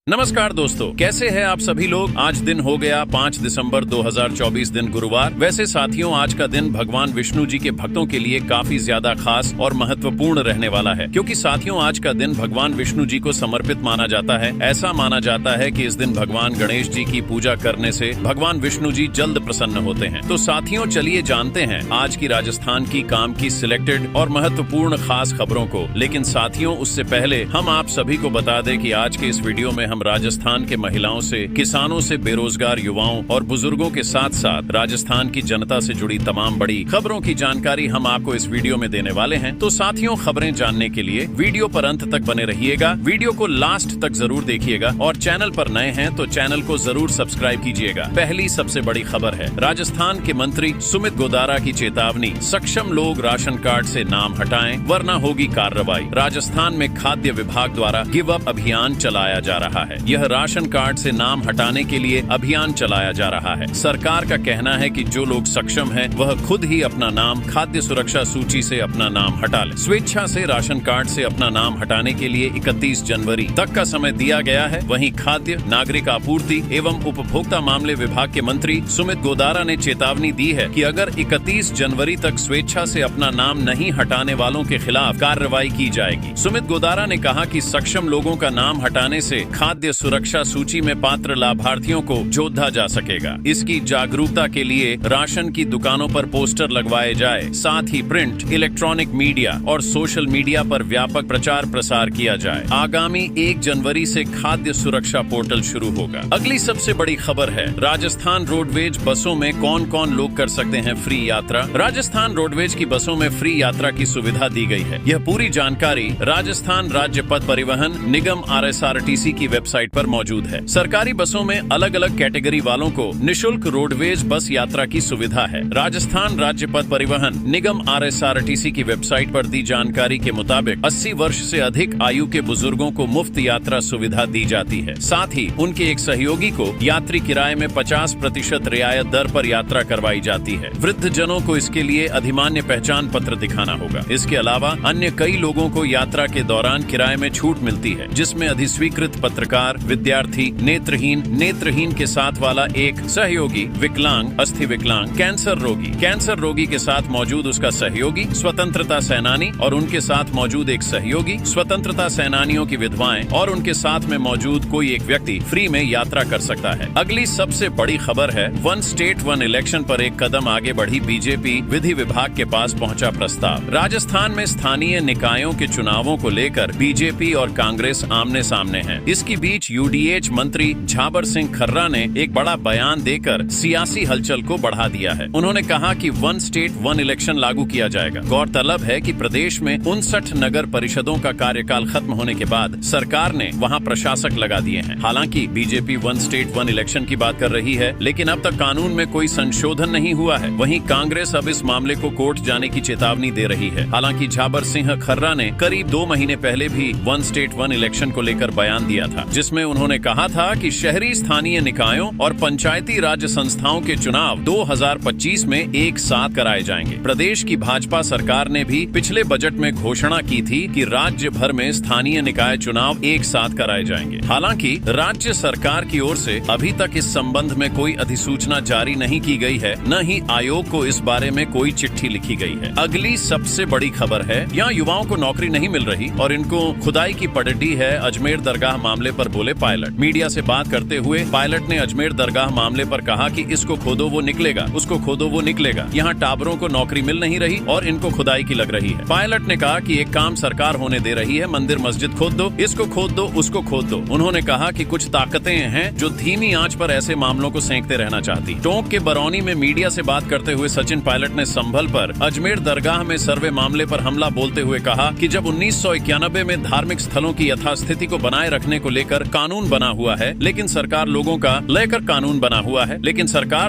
नमस्कार दोस्तों, कैसे हैं आप सभी लोग। आज दिन हो गया 5 दिसंबर 2024 दिन गुरुवार। वैसे साथियों, आज का दिन भगवान विष्णु जी के भक्तों के लिए काफी ज्यादा खास और महत्वपूर्ण रहने वाला है, क्योंकि साथियों आज का दिन भगवान विष्णु जी को समर्पित माना जाता है। ऐसा माना जाता है कि इस दिन भगवान गणेश जी की पूजा करने से भगवान विष्णु जी जल्द प्रसन्न होते हैं। तो साथियों चलिए जानते हैं आज की राजस्थान की काम की सिलेक्टेड और महत्वपूर्ण खास खबरों को। लेकिन साथियों उससे पहले हम आप सभी को बता दें कि आज के इस वीडियो में हम राजस्थान के महिलाओं से, किसानों से, बेरोजगार युवाओं और बुजुर्गों के साथ साथ राजस्थान की जनता से जुड़ी तमाम बड़ी खबरों की जानकारी हम आपको इस वीडियो में देने वाले हैं। तो साथियों खबरें जानने के लिए वीडियो पर अंत तक बने रहिएगा, वीडियो को लास्ट तक जरूर देखिएगा और चैनल पर नए हैं तो चैनल को जरूर सब्सक्राइब कीजिएगा। पहली सबसे बड़ी खबर है राजस्थान के मंत्री सुमित गोदारा की चेतावनी, सक्षम लोग राशन कार्ड से नाम हटाएं वरना होगी कार्रवाई। राजस्थान में खाद्य विभाग द्वारा गिव अप अभियान चलाया जा रहा है। यह राशन कार्ड से नाम हटाने के लिए अभियान चलाया जा रहा है। सरकार का कहना है कि जो लोग सक्षम हैं, वह खुद ही अपना नाम खाद्य सुरक्षा सूची से अपना नाम हटा ले। स्वेच्छा से राशन कार्ड से अपना नाम हटाने के लिए 31 जनवरी तक का समय दिया गया है। वहीं खाद्य, नागरिक आपूर्ति एवं उपभोक्ता मामले विभाग के मंत्री सुमित गोदारा ने चेतावनी दी है कि अगर 31 जनवरी तक स्वेच्छा से अपना नाम नहीं हटाने वालों के खिलाफ कार्रवाई की जाएगी। सुमित गोदारा ने कहा कि सक्षम लोगों का नाम हटाने से खाद्य सुरक्षा सूची में पात्र लाभार्थियों को जोड़ा जा सकेगा। इसकी जागरूकता के लिए राशन की दुकानों पर पोस्टर लगवाए जाए, साथ ही प्रिंट, इलेक्ट्रॉनिक मीडिया और सोशल मीडिया पर व्यापक प्रचार प्रसार किया जाए। आगामी 1 जनवरी से खाद्य सुरक्षा पोर्टल शुरू होगा। अगली सबसे बड़ी खबर है राजस्थान रोडवेज बसों में कौन कौन लोग कर सकते हैं फ्री यात्रा। राजस्थान रोडवेज की बसों में फ्री यात्रा की सुविधा दी गई है। यह पूरी जानकारी राजस्थान राज्य पथ परिवहन निगम RSRTC की वेबसाइट पर मौजूद है। सरकारी बसों में अलग अलग कैटेगरी वालों को निशुल्क रोडवेज बस यात्रा की सुविधा है। राजस्थान राज्य पथ परिवहन निगम RSRTC की वेबसाइट पर दी जानकारी के मुताबिक 80 वर्ष से अधिक आयु के बुजुर्गों को मुफ्त यात्रा सुविधा दी जाती है। साथ ही उनके एक सहयोगी को यात्री किराए में 50% रियायत दर पर यात्रा करवाई जाती है। वृद्ध जनों को इसके लिए अधिमान्य पहचान पत्र दिखाना होगा। इसके अलावा अन्य कई लोगों को यात्रा के दौरान किराए में छूट मिलती है, जिसमें अधिस्वीकृत पत्रकार, विद्यार्थी, नेत्रहीन के साथ वाला एक सहयोगी, विकलांग, अस्थि विकलांग, कैंसर रोगी के साथ मौजूद उसका सहयोगी, स्वतंत्रता सेनानी और उनके साथ मौजूद एक सहयोगी, स्वतंत्रता सेनानियों की विधवाएं और उनके साथ में मौजूद कोई एक व्यक्ति फ्री में यात्रा कर सकता है। अगली सबसे बड़ी खबर है वन स्टेट वन इलेक्शन पर एक कदम आगे बढ़ी बीजेपी, विधि विभाग के पास पहुंचा प्रस्ताव। राजस्थान में स्थानीय निकायों के चुनावों को लेकर बीजेपी और कांग्रेस आमने सामने है। इसके बीच UDH मंत्री झाबर सिंह खर्रा ने एक बड़ा बयान देकर सियासी हलचल को बढ़ा दिया है। उन्होंने कहा कि वन स्टेट वन इलेक्शन लागू किया जाएगा। गौरतलब है कि प्रदेश में 59 नगर परिषदों का कार्यकाल खत्म होने के बाद सरकार ने वहां प्रशासक लगा दिए हैं। हालांकि BJP one state one election की बात कर रही है, लेकिन अब तक कानून में कोई संशोधन नहीं हुआ है। वहीं कांग्रेस अब इस मामले को कोर्ट जाने की चेतावनी दे रही है। हालांकि झाबर सिंह खर्रा ने करीब 2 महीने पहले भी वन स्टेट वन इलेक्शन को लेकर बयान दिया था, जिसमें उन्होंने कहा था कि शहरी स्थानीय निकायों और पंचायती राज संस्थाओं के चुनाव 2025 में एक साथ कराए जाएंगे। प्रदेश की भाजपा सरकार ने भी पिछले बजट में घोषणा की थी कि राज्य भर में स्थानीय निकाय चुनाव एक साथ कराए जाएंगे। हालांकि राज्य सरकार की ओर से अभी तक इस संबंध में कोई अधिसूचना जारी नहीं की गई है, न ही आयोग को इस बारे में कोई चिट्ठी लिखी गई है। अगली सबसे बड़ी खबर है यहाँ युवाओं को नौकरी नहीं मिल रही और इनको खुदाई की पड़ती है। अजमेर दरगाह मामले पर बोले पायलट। मीडिया से बात करते हुए पायलट ने अजमेर दरगाह मामले पर कहा कि इसको खोदो वो निकलेगा, उसको खोदो वो निकलेगा। यहाँ टाबरों को नौकरी मिल नहीं रही और इनको खुदाई की लग रही है। पायलट ने कहा कि एक काम सरकार होने दे रही है, मंदिर मस्जिद खोद दो, इसको खोद दो, उसको खोद दो। उन्होंने कहा कि कुछ ताकतें हैं जो धीमी आंच पर ऐसे मामलों को सेंकते रहना चाहती। टोंक के बरौनी में मीडिया से बात करते हुए सचिन पायलट ने संभल पर अजमेर दरगाह में सर्वे मामले पर हमला बोलते हुए कहा कि जब 1991 में धार्मिक स्थलों की यथास्थिति को बनाए रखने को लेकर कानून बना हुआ है, लेकिन सरकार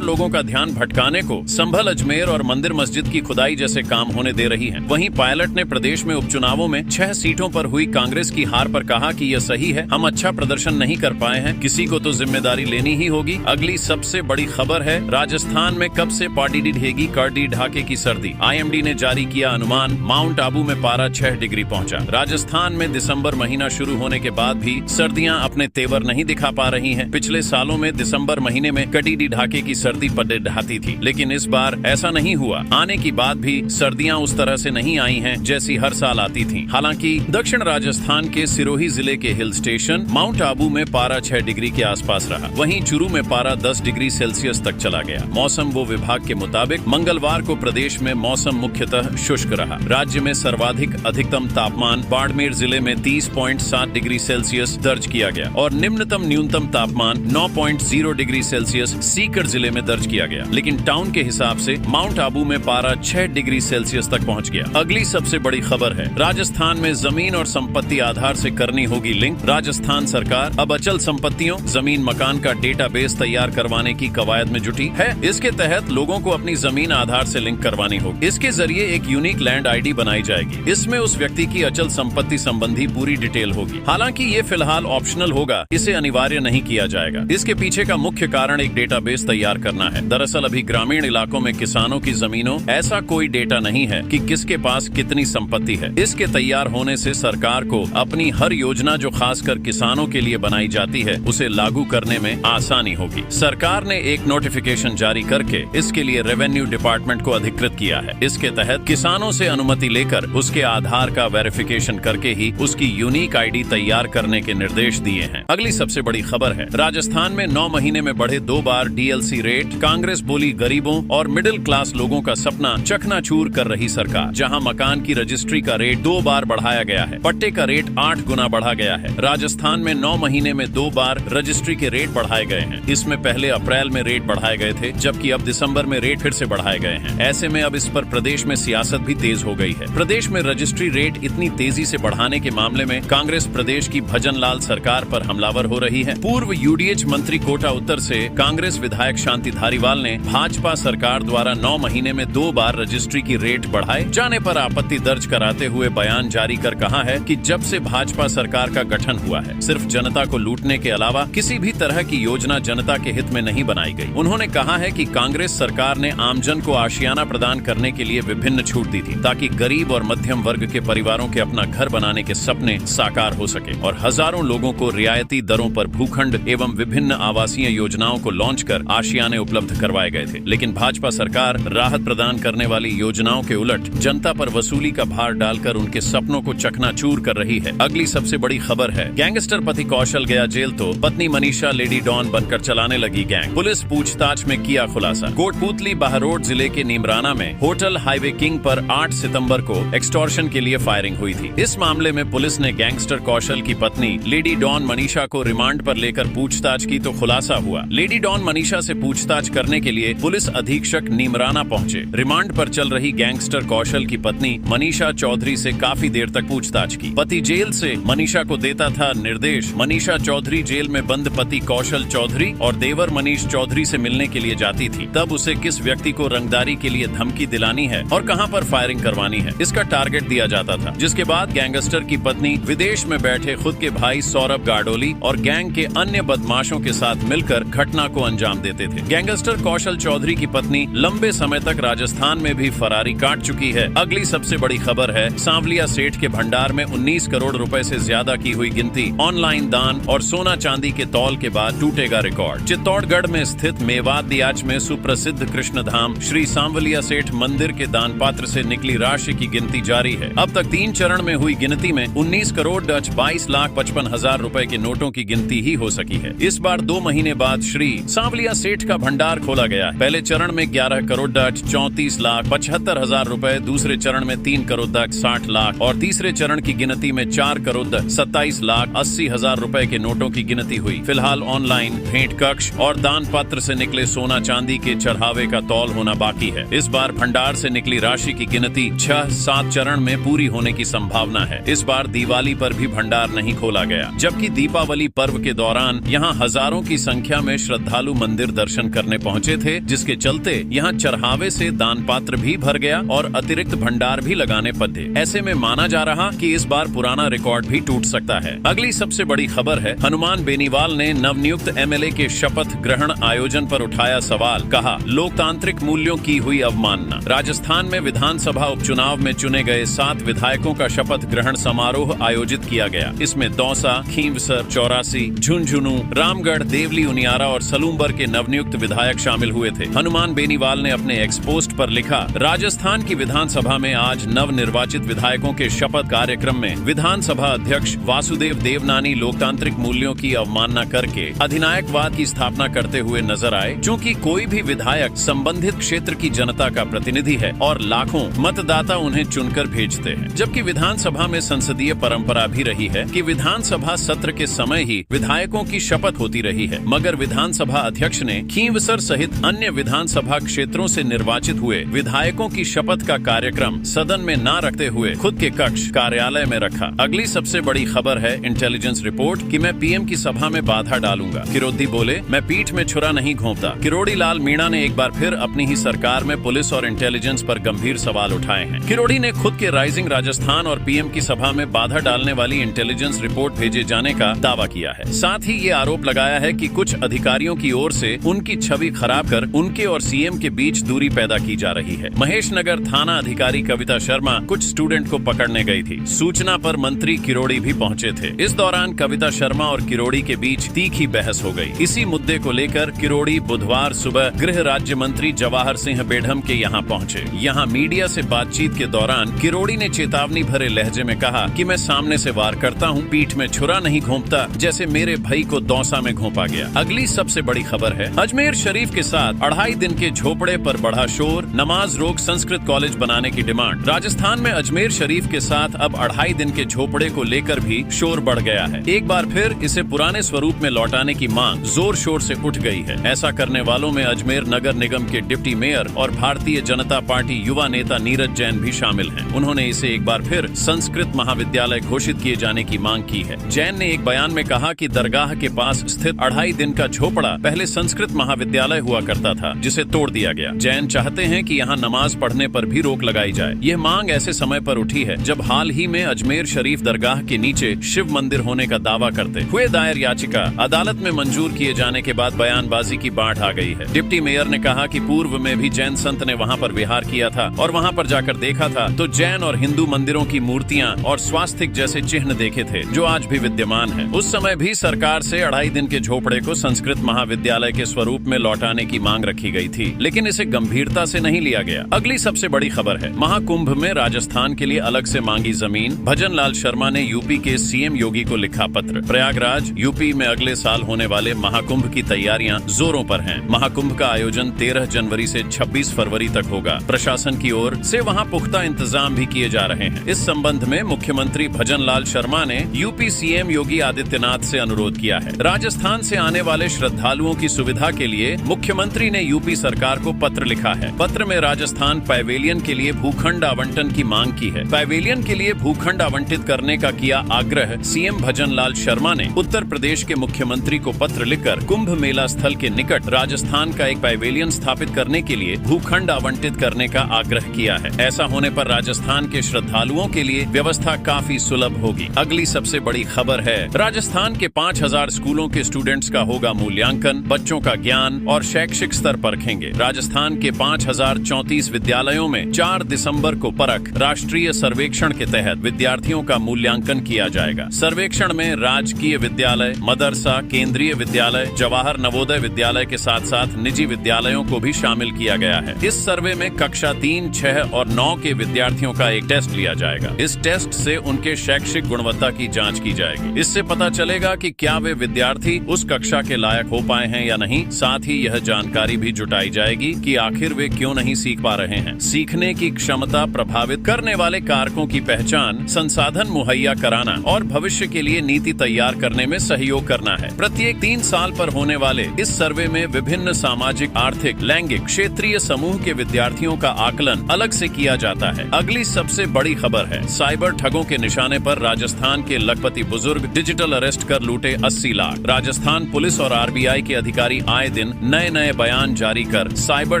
लोगों का ध्यान भटकाने को संभल, अजमेर और मंदिर मस्जिद की खुदाई जैसे काम होने दे रही है। वहीं पायलट ने प्रदेश में उपचुनावों में 6 सीटों पर हुई कांग्रेस की हार पर कहा कि यह सही है, हम अच्छा प्रदर्शन नहीं कर पाए हैं, किसी को तो जिम्मेदारी लेनी ही होगी। अगली सबसे बड़ी खबर है राजस्थान में कब से पाटी ढहेगी, करडी ढाके की सर्दी। IMD ने जारी किया अनुमान, माउंट आबू में पारा 6 डिग्री पहुंचा। राजस्थान में दिसंबर महीना शुरू होने के बाद भी सर्दी सर्दियां अपने तेवर नहीं दिखा पा रही हैं। पिछले सालों में दिसंबर महीने में कटीडी ढाके की सर्दी पड़े ढाती थी, लेकिन इस बार ऐसा नहीं हुआ। आने की बाद भी सर्दियां उस तरह से नहीं आई हैं जैसी हर साल आती थीं। हालांकि दक्षिण राजस्थान के सिरोही जिले के हिल स्टेशन माउंट आबू में पारा 6 डिग्री के आसपास रहा। वहीं चुरू में पारा 10 डिग्री सेल्सियस तक चला गया। मौसम वो विभाग के मुताबिक मंगलवार को प्रदेश में मौसम मुख्यतः शुष्क रहा। राज्य में सर्वाधिक अधिकतम तापमान बाड़मेर जिले में 30.7 डिग्री सेल्सियस दर्ज किया गया और निम्नतम न्यूनतम तापमान 9.0 डिग्री सेल्सियस सीकर जिले में दर्ज किया गया। लेकिन टाउन के हिसाब से माउंट आबू में पारा 6 डिग्री सेल्सियस तक पहुंच गया। अगली सबसे बड़ी खबर है, राजस्थान में जमीन और संपत्ति आधार से करनी होगी लिंक। राजस्थान सरकार अब अचल संपत्तियों, जमीन मकान का डेटाबेस तैयार करवाने की कवायद में जुटी है। इसके तहत लोगों को अपनी जमीन आधार से लिंक करवानी होगी। इसके जरिए एक यूनिक लैंड आईडी बनाई जाएगी। इसमें उस व्यक्ति की अचल संपत्ति संबंधी पूरी डिटेल होगी। हालांकि ये फिलहाल ऑप्शनल होगा, इसे अनिवार्य नहीं किया जाएगा। इसके पीछे का मुख्य कारण एक डेटाबेस तैयार करना है। दरअसल अभी ग्रामीण इलाकों में किसानों की जमीनों ऐसा कोई डेटा नहीं है कि किसके पास कितनी संपत्ति है। इसके तैयार होने से सरकार को अपनी हर योजना जो खासकर किसानों के लिए बनाई जाती है उसे लागू करने में आसानी होगी। सरकार ने एक नोटिफिकेशन जारी करके इसके लिए रेवेन्यू डिपार्टमेंट को अधिकृत किया है। इसके तहत किसानों से अनुमति लेकर उसके आधार का वेरिफिकेशन करके ही उसकी यूनिक आईडी तैयार करने के निर्देश दिए हैं। अगली सबसे बड़ी खबर है, राजस्थान में 9 महीने में बढ़े 2 बार डीएलसी रेट। कांग्रेस बोली गरीबों और मिडिल क्लास लोगों का सपना चकनाचूर कर रही सरकार। जहां मकान की रजिस्ट्री का रेट 2 बार बढ़ाया गया है, पट्टे का रेट 8 गुना बढ़ा गया है। राजस्थान में 9 महीने में 2 बार रजिस्ट्री के रेट बढ़ाए गए हैं। इसमें पहले अप्रैल में रेट बढ़ाए गए थे, जबकि अब दिसंबर में रेट फिर से बढ़ाए गए हैं। ऐसे में अब इस पर प्रदेश में सियासत भी तेज हो गई है। प्रदेश में रजिस्ट्री रेट इतनी तेजी से बढ़ाने के मामले में कांग्रेस प्रदेश की भजन लाल सरकार पर हमलावर हो रही है। पूर्व यूडीएच मंत्री कोटा उत्तर से कांग्रेस विधायक शांति धारीवाल ने भाजपा सरकार द्वारा 9 महीने में 2 बार रजिस्ट्री की रेट बढ़ाए जाने पर आपत्ति दर्ज कराते हुए बयान जारी कर कहा है कि जब से भाजपा सरकार का गठन हुआ है, सिर्फ जनता को लूटने के अलावा किसी भी तरह की योजना जनता के हित में नहीं बनाई गई। उन्होंने कहा है कि कांग्रेस सरकार ने आमजन को आशियाना प्रदान करने के लिए विभिन्न छूट दी थी, ताकि गरीब और मध्यम वर्ग के परिवारों के अपना घर बनाने के सपने साकार हो सके और हजारों लोगों को रियायती दरों पर भूखंड एवं विभिन्न आवासीय योजनाओं को लॉन्च कर आशियाने उपलब्ध करवाए गए थे। लेकिन भाजपा सरकार राहत प्रदान करने वाली योजनाओं के उलट जनता पर वसूली का भार डालकर उनके सपनों को चकनाचूर कर रही है। अगली सबसे बड़ी खबर है, गैंगस्टर पति कौशल गया जेल तो पत्नी मनीषा लेडी डॉन बनकर चलाने लगी गैंग। पुलिस पूछताछ में किया खुलासा। कोटपूतली बहरोड जिले के नीमराना में होटल हाईवे किंग पर 8 सितंबर को एक्सटॉर्शन के लिए फायरिंग हुई थी। इस मामले में पुलिस ने गैंगस्टर कौशल की पत्नी लेडी डॉन मनीषा को रिमांड पर लेकर पूछताछ की तो खुलासा हुआ। लेडी डॉन मनीषा से पूछताछ करने के लिए पुलिस अधीक्षक नीमराना पहुंचे। रिमांड पर चल रही गैंगस्टर कौशल की पत्नी मनीषा चौधरी से काफी देर तक पूछताछ की। पति जेल से मनीषा को देता था निर्देश। मनीषा चौधरी जेल में बंद पति कौशल चौधरी और देवर मनीष चौधरी से मिलने के लिए जाती थी। तब उसे किस व्यक्ति को रंगदारी के लिए धमकी दिलानी है और कहां पर फायरिंग करवानी है, इसका टारगेट दिया जाता था। जिसके बाद गैंगस्टर की पत्नी विदेश में बैठे खुद के भाई सौरभ गाडोली और गैंग के अन्य बदमाशों के साथ मिलकर घटना को अंजाम देते थे। गैंगस्टर कौशल चौधरी की पत्नी लंबे समय तक राजस्थान में भी फरारी काट चुकी है। अगली सबसे बड़ी खबर है, सांवलिया सेठ के भंडार में 19 करोड़ रुपए से ज्यादा की हुई गिनती। ऑनलाइन दान और सोना चांदी के तौल के बाद टूटेगा रिकॉर्ड। चित्तौड़गढ़ में स्थित मेवात दियाच में सुप्रसिद्ध कृष्ण धाम श्री सांवलिया सेठ मंदिर के दान पात्र से निकली राशि की गिनती जारी है। अब तक 3 चरण में हुई गिनती में 19 करोड़ 22,55,000 रुपए के नोटों की गिनती ही हो सकी है। इस बार 2 महीने बाद श्री सांवलिया सेठ का भंडार खोला गया है। पहले चरण में 11 करोड़ 34,75,000 रुपए, दूसरे चरण में 3 करोड़ 60 लाख और तीसरे चरण की गिनती में 4 करोड़ 27,80,000 रुपए के नोटों की गिनती हुई। फिलहाल ऑनलाइन भेंट कक्ष और दान पात्र से निकले सोना चांदी के चढ़ावे का तौल होना बाकी है। इस बार भंडार से निकली राशि की गिनती 6-7 चरण में पूरी होने की संभावना है। इस बार दिवाली पर भी भंडार नहीं खोला गया, जबकि दीपावली पर्व के दौरान यहां हजारों की संख्या में श्रद्धालु मंदिर दर्शन करने पहुंचे थे, जिसके चलते यहां चढ़ावे से दान पात्र भी भर गया और अतिरिक्त भंडार भी लगाने पड़े। ऐसे में माना जा रहा कि इस बार पुराना रिकॉर्ड भी टूट सकता है। अगली सबसे बड़ी खबर है, हनुमान बेनीवाल ने नवनियुक्त एमएलए के शपथ ग्रहण आयोजन पर उठाया सवाल। कहा, लोकतांत्रिक मूल्यों की हुई अवमानना। राजस्थान में विधानसभा उपचुनाव में चुने गए 7 विधायकों का शपथ ग्रहण समारोह आयोजित किया गया। इसमें दौसा, खींवसर, चौरासी, झुंझुनू, रामगढ़, देवली, उनियारा और सलूम्बर के नवनियुक्त विधायक शामिल हुए थे। हनुमान बेनीवाल ने अपने एक्सपोस्ट पर लिखा, राजस्थान की विधानसभा में आज नवनिर्वाचित विधायकों के शपथ कार्यक्रम में विधानसभा अध्यक्ष वासुदेव देवनानी लोकतांत्रिक मूल्यों की अवमानना करके अधिनायकवाद की स्थापना करते हुए नजर आए। चूँकि कोई भी विधायक संबंधित क्षेत्र की जनता का प्रतिनिधि है और लाखों मतदाता उन्हें चुनकर भेजते हैं, जबकि विधानसभा में संसदीय परंपरा भी रही है कि विधानसभा सत्र के समय ही विधायकों की शपथ होती रही है। मगर विधानसभा अध्यक्ष ने खींवसर सहित अन्य विधानसभा क्षेत्रों से निर्वाचित हुए विधायकों की शपथ का कार्यक्रम सदन में न रखते हुए खुद के कक्ष कार्यालय में रखा। अगली सबसे बड़ी खबर है इंटेलिजेंस रिपोर्ट कि मैं पीएम की सभा में बाधा डालूंगा। किरोड़ी बोले, मैं पीठ में छुरा नहीं घोंपता। किरोड़ी लाल मीणा ने एक बार फिर अपनी ही सरकार में पुलिस और इंटेलिजेंस पर गंभीर सवाल उठाए हैं। किरोड़ी ने खुद के राइजिंग राजस्थान और पीएम की सभा में बाधा डालने वाली इंटेलिजेंस रिपोर्ट भेजे जाने का दावा किया है। साथ ही ये आरोप लगाया है कि कुछ अधिकारियों की ओर से उनकी छवि खराब कर उनके और सीएम के बीच दूरी पैदा की जा रही है। महेशनगर थाना अधिकारी कविता शर्मा कुछ स्टूडेंट को पकड़ने गई थी। सूचना पर मंत्री किरोड़ी भी पहुंचे थे। इस दौरान कविता शर्मा और किरोड़ी के बीच तीखी बहस हो गई। इसी मुद्दे को लेकर किरोड़ी बुधवार सुबह गृह राज्य मंत्री जवाहर सिंह बेढ़म के यहाँ पहुंचे। यहाँ मीडिया से बातचीत के दौरान किरोड़ी ने चेतावनी भरे लहजे में कहा कि मैं सामने से वार करता हूँ, पीठ में छुरा नहीं घोंपता जैसे मेरे भाई को दौसा में घोंपा गया। अगली सबसे बड़ी खबर है, अजमेर शरीफ के साथ 2.5 दिन के झोपड़े पर बढ़ा शोर, नमाज रोक संस्कृत कॉलेज बनाने की डिमांड। राजस्थान में अजमेर शरीफ के साथ अब 2.5 दिन के झोपड़े को लेकर भी शोर बढ़ गया है। एक बार फिर इसे पुराने स्वरूप में लौटाने की मांग जोर शोर से उठ गई है। ऐसा करने वालों में अजमेर नगर निगम के डिप्टी मेयर और भारतीय जनता पार्टी युवा नेता नीरज जैन भी शामिल हैं। उन्होंने इसे एक बार फिर संस्कृत महाविद्यालय घोषित किए जाने की मांग की है। जैन ने एक बयान में कहा कि दरगाह के पास स्थित 2.5 दिन का झोपड़ा पहले संस्कृत महाविद्यालय हुआ करता था, जिसे तोड़ दिया गया। जैन चाहते हैं कि यहाँ नमाज पढ़ने पर भी रोक लगाई जाए। यह मांग ऐसे समय पर उठी है जब हाल ही में अजमेर शरीफ दरगाह के नीचे शिव मंदिर होने का दावा करते हुए दायर याचिका अदालत में मंजूर किए जाने के बाद बयानबाजी की बाढ़ आ गई है। डिप्टी मेयर ने कहा कि पूर्व में भी जैन संत ने वहाँ पर विहार किया था और वहाँ पर जाकर देखा था तो जैन और हिंदू मंदिरों की मूर्तियाँ और स्वास्तिक जैसे चिन्ह देखे थे जो आज भी विद्यमान है। उस समय भी सरकार से 2.5 दिन के झोपड़े को संस्कृत महाविद्यालय के स्वरूप में लौटाने की मांग रखी गई थी, लेकिन इसे गंभीरता से नहीं लिया गया। अगली सबसे बड़ी खबर है, महाकुंभ में राजस्थान के लिए अलग से मांगी जमीन। भजन लाल शर्मा ने यूपी के सीएम योगी को लिखा पत्र। प्रयागराज यूपी में अगले साल होने वाले महाकुंभ की तैयारियां जोरों पर हैं। महाकुंभ का आयोजन 13 जनवरी से 26 फरवरी तक होगा। प्रशासन की ओर से वहां पुख्ता इंतजाम भी किए जा रहे हैं। इस संबंध में मुख्यमंत्री भजन लाल शर्मा ने यूपी सीएम योगी आदित्यनाथ से अनुरोध किया है। राजस्थान से आने वाले श्रद्धालुओं की सुविधा के लिए मुख्यमंत्री ने यूपी सरकार को पत्र लिखा है। पत्र में राजस्थान पैवेलियन के लिए भूखंड आवंटन की मांग की है। पैवेलियन के लिए भूखंड आवंटित करने का किया आग्रह सीएम भजन लाल शर्मा ने उत्तर प्रदेश के मुख्यमंत्री को पत्र लिखकर कुंभ मेला स्थल के निकट राजस्थान का एक पैवेलियन स्थापित करने के लिए भूखंड आवंटित करने का आग्रह किया है। ऐसा होने पर राजस्थान के श्रद्धालुओं के लिए व्यवस्था काफी सुलभ होगी। अगली सबसे बड़ी खबर है, राजस्थान के 5000 स्कूलों के स्टूडेंट्स का होगा मूल्यांकन। बच्चों का ज्ञान और शैक्षिक स्तर परखेंगे। राजस्थान के 5034 विद्यालयों में 4 दिसंबर को परख राष्ट्रीय सर्वेक्षण के तहत विद्यार्थियों का मूल्यांकन किया जाएगा। सर्वेक्षण में राजकीय विद्यालय, मदरसा, केंद्रीय विद्यालय, जवाहर नवोदय विद्यालय के साथ साथ निजी विद्यालयों को भी शामिल किया गया है। इस सर्वे में कक्षा 3, 6 और 9 के विद्यार्थियों का एक टेस्ट लिया जाएगा। इस टेस्ट से उनके शैक्षिक गुणवत्ता की जांच की जाएगी। इससे पता चलेगा कि क्या वे विद्यार्थी उस कक्षा के लायक हो पाए हैं या नहीं। साथ ही यह जानकारी भी जुटाई जाएगी कि आखिर वे क्यों नहीं सीख पा रहे हैं। सीखने की क्षमता प्रभावित करने वाले कारकों की पहचान, संसाधन मुहैया कराना और भविष्य के लिए नीति तैयार करने में सहयोग करना है। प्रत्येक 3 साल पर होने वाले इस सर्वे में विभिन्न सामाजिक, आर्थिक, लैंगिक, क्षेत्रीय समूह के विद्यार्थियों का आकलन अलग से किया जाता है। अगली सबसे बड़ी खबर है, साइबर ठगों के निशाने पर राजस्थान के लखपति बुजुर्ग डिजिटल अरेस्ट कर लूटे 80 लाख। राजस्थान पुलिस और आरबीआई के अधिकारी आए दिन नए नए बयान जारी कर साइबर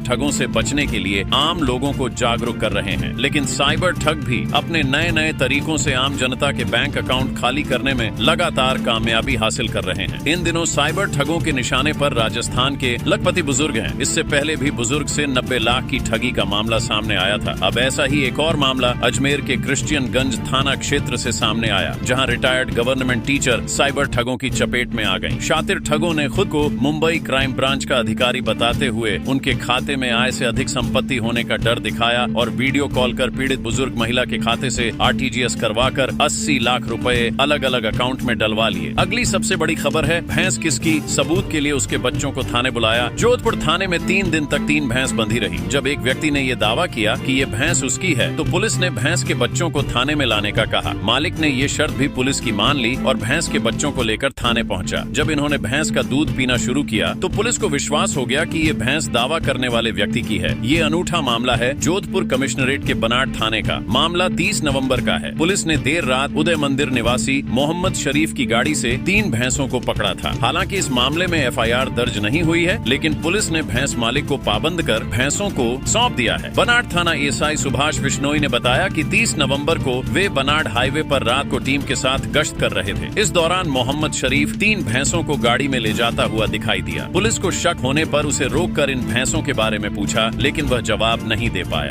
ठगों से बचने के लिए आम लोगों को जागरूक कर रहे हैं। लेकिन साइबर ठग भी अपने नए नए तरीकों से आम जनता के बैंक अकाउंट खाली करने में लगातार कामयाबी हासिल कर रहे हैं। इन दिनों साइबर ठगों के निशाने पर राजस्थान के लखपति बुजुर्ग हैं। इससे पहले भी बुजुर्ग से 90 लाख की ठगी का मामला सामने आया था। अब ऐसा ही एक और मामला अजमेर के क्रिश्चियनगंज थाना क्षेत्र से सामने आया, जहां retired governor government teacher cyber ठगों की चपेट में आ गईं। शातिर ठगों ने खुद को मुंबई क्राइम ब्रांच का अधिकारी बताते हुए उनके खाते में आय से अधिक संपत्ति होने का डर दिखाया और वीडियो कॉल कर पीड़ित बुजुर्ग महिला के खाते से आरटीजीएस करवाकर 80 लाख रुपए अलग अलग अकाउंट में डलवा लिए। अगली सबसे बड़ी खबर है भैंस किसकी, सबूत के लिए उसके बच्चों को थाने बुलाया। जोधपुर थाने में 3 दिन तक 3 भैंस बंधी रही। जब एक व्यक्ति ने ये दावा किया कि ये भैंस उसकी है तो पुलिस ने भैंस के बच्चों को थाने में लाने का कहा। मालिक ने ये शर्त भी पुलिस की मान ली और भैंस के बच्चों को लेकर थाने पहुंचा। जब इन्होंने भैंस का दूध पीना शुरू किया तो पुलिस को विश्वास हो गया कि ये भैंस दावा करने वाले व्यक्ति की है। ये अनूठा मामला है जोधपुर कमिश्नरेट के बनाड थाने का। मामला 30 नवंबर का है। पुलिस ने देर रात उदय मंदिर निवासी मोहम्मद शरीफ की गाड़ी से 3 भैंसों को पकड़ा था। हालांकि इस मामले में एफआईआर दर्ज नहीं हुई है, लेकिन पुलिस ने भैंस मालिक को पाबंद कर भैंसों को सौंप दिया है। बनाड थाना एएसआई सुभाष बिश्नोई ने बताया कि 30 नवंबर को वे बनाड हाईवे पर रात को टीम के साथ गश्त कर रहे थे। इस दौरान मोहम्मद शरीफ 3 भैंसों को गाड़ी में ले जाता हुआ दिखाई दिया। पुलिस को शक होने पर उसे रोककर इन भैंसों के बारे में पूछा, लेकिन वह जवाब नहीं दे पाया।